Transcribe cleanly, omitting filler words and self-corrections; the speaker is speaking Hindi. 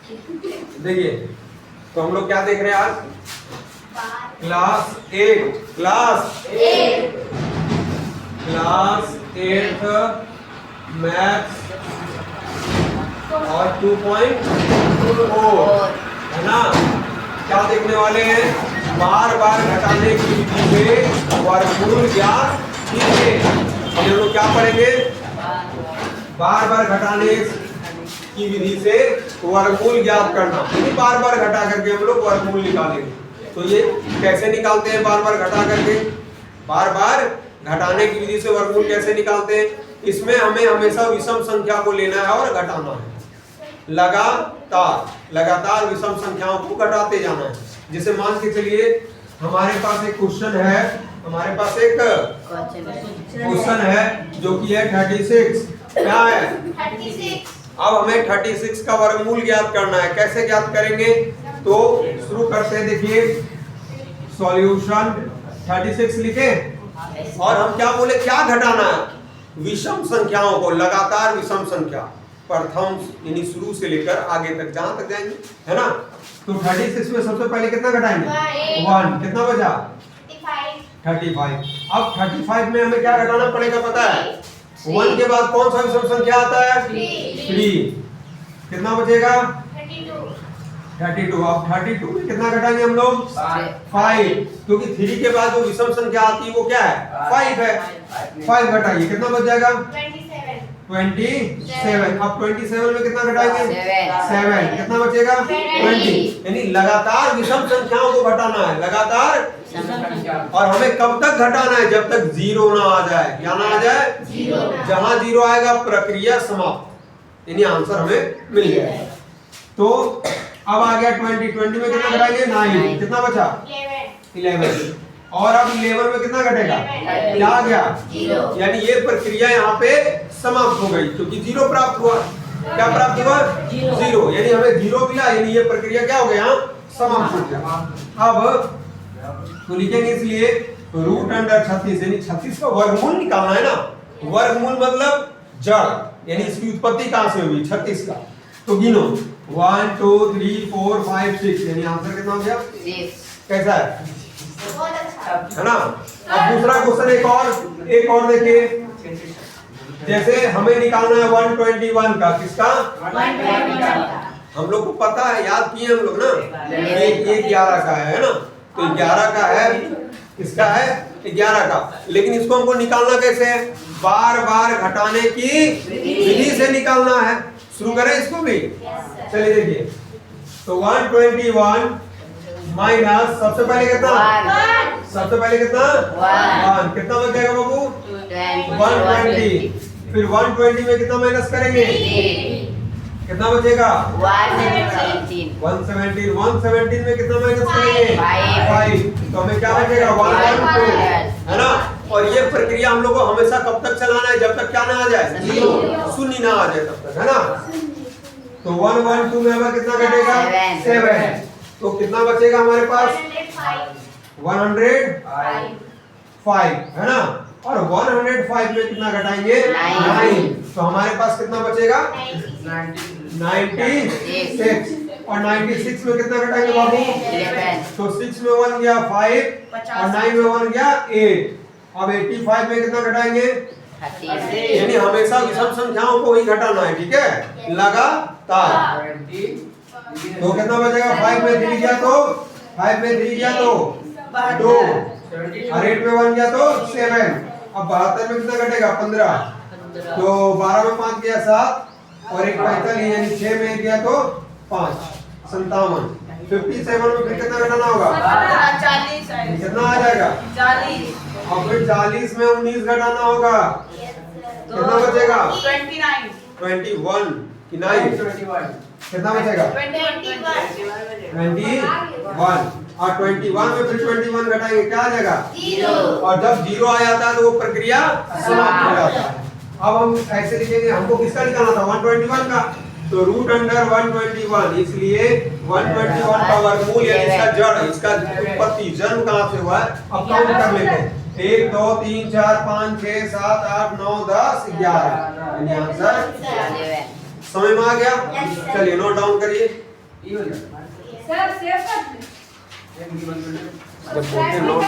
देखिए, तो हम लोग क्या देख रहे हैं आज? क्लास 8 मैथ्स और 2.4 है ना। क्या देखने वाले हैं? बार बार घटाने की विधि से वर्गमूल ज्ञात कीजिए। हम लोग क्या पढ़ेंगे? बार बार घटाने की विधि से वर्गमूल ज्ञात करना। बार बार घटा करके हम लोग वर्गमूल निकालेंगे। तो ये कैसे निकालते हैं? बार बार घटा करके, बार बार घटाने की विधि से वर्गमूल कैसे निकालते हैं? इसमें हमें हमेशा विषम संख्या को लेना है और घटाना है। लगातार विषम संख्याओं को घटाते जाना है। जैसे मान के चलिए हमारे पास एक क्वेश्चन है, जो कि है 36। क्या है? 36। अब हमें 36 का वर्गमूल ज्ञात करना है। कैसे ज्ञात करेंगे? तो शुरू करते हैं। देखिए, सॉल्यूशन 36 लिखे और हम क्या बोले? क्या घटाना है? विषम संख्याओं को, लगातार विषम संख्या, प्रथम यानी शुरू से लेकर आगे तक, जहां तक जाएंगे, है ना। तो 36 में सबसे पहले कितना घटाएंगे? 1। कितना बचा? 35। अब 35 में हमें क्या घटाना पड़ेगा पता है? 1 के बाद कौन सा विषम संख्या आता है? 3। कितना बचेगा? 32। अब 32 में कितना घटाएंगे हम लोग? 5, क्योंकि 3 के बाद जो विषम संख्या आती है वो क्या है? 5 है। 5 घटाइए, कितना बच जाएगा? 27। अब 27 में कितना घटाएंगे? 7। कितना बचेगा? 20। यानी लगातार विषम संख्याओं को घटाना है, लगातार। और हमें कब तक घटाना है? जब तक 0 ना आ जाए। क्या ना आ जाए? 0। जहां 0 आएगा प्रक्रिया समाप्त, यानी आंसर हमें मिल गया। तो अब आ गया 20 में कितना घटाएंगे? 9। कितना बचा? 11। और अब 11 में कितना घटेगा? क्या आ गया? 0। यानी ये प्रक्रिया यहाँ पे समाप्त हो गई, क्योंकि 0 प्राप्त हुआ। क्या प्राप्त हुआ? 0। यानी हमें 0 मिला, यानी ये प्रक्रिया क्या हो गया? समाप्त हो गया। अब तो लिखेंगे इसलिए √36, यानी 36 का वर्गमूल निकालना है ना। वर्गमूल मतलब जड़, यानी इसकी उत्पत्ति कहां से हुई? 36 का। तो गिनो 1 2 3 4 5 6, यानी आंसर कितना हो गया? 6। कैसा है? है ना। अब दूसरा क्वेश्चन एक और देखिए। जैसे हमें निकालना है 121 का। किसका? 121 का। हम लोग को पता है, याद किए हम लोग ना। ये 11 का है ना। तो 11 का है, किसका है? 11 का। लेकिन इसको हमको निकालना कैसे है? बार बार घटाने की विधि से निकालना है। शुरू करें इसको भी। चलिए देखिए, तो 121 माइनस सबसे पहले कितना? 1। कितना बच जाएगा बाबू? 120। फिर 120 में कितना माइनस करेंगे? कितना बचेगा? 117। 117 में कितना माइनस करेंगे? 5। तो हमें क्या बचेगा? 112, है ना। और ये प्रक्रिया हम लोग को हमेशा कब तक चलाना है? जब तक क्या ना आ जाए? 0, शून्य ना आ जाए तब तक, है ना। तो 112 में हमें कितना घटेगा? 7। तो कितना बचेगा हमारे पास? 105, है ना। और 105 में कितना घटाएंगे? 9। तो हमारे पास कितना बचेगा? 96। और 96 में कितना घटाएंगे बाबू? 11। तो 6 में 1 गया 5 और 9 में 1 गया 8। अब 85 में कितना घटाएंगे? 30। यानी हमेशा विषम संख्याओं को ही घटाना है, ठीक है, लगातार। तो कितना बचेगा? 5 में 3 गया तो 5 में 3 गया तो 2 और 8 में 1 गया तो 7। अब 72 में कितना घटेगा? 15। तो 12 में 5 गया 7 और 1 45, यानी 6 में गया तो 5, 57। 57 में फिर कितना घटाना होगा? 40। कितना आ जाएगा? 40। और फिर 40 में 19 घटाना होगा। कितना बचेगा? 21 कि 9? कितना बचेगा? 21। और 21 में फिर 21 घटाएंगे, क्या आ जाएगा? 0। और जब 0 आ जाता है तो वो प्रक्रिया समाप्त हो जाता है। अब हम ऐसे लिखेंगे, हमको किसका निकालना था? 121 का। तो √121, इसलिए 121 का वर्गमूल यानी इसका जड़, इसका उत्पत्ति, जन्म कहां से हुआ है? अब काउंट कर लेते हैं। 1 2 3 4 5 6 7 8 9 10 11, यानी आंसर समय में आ गया। चलिए नोट डाउन करिए। ये हो जाएगा सर सेव कर दे। जब बोलते नोट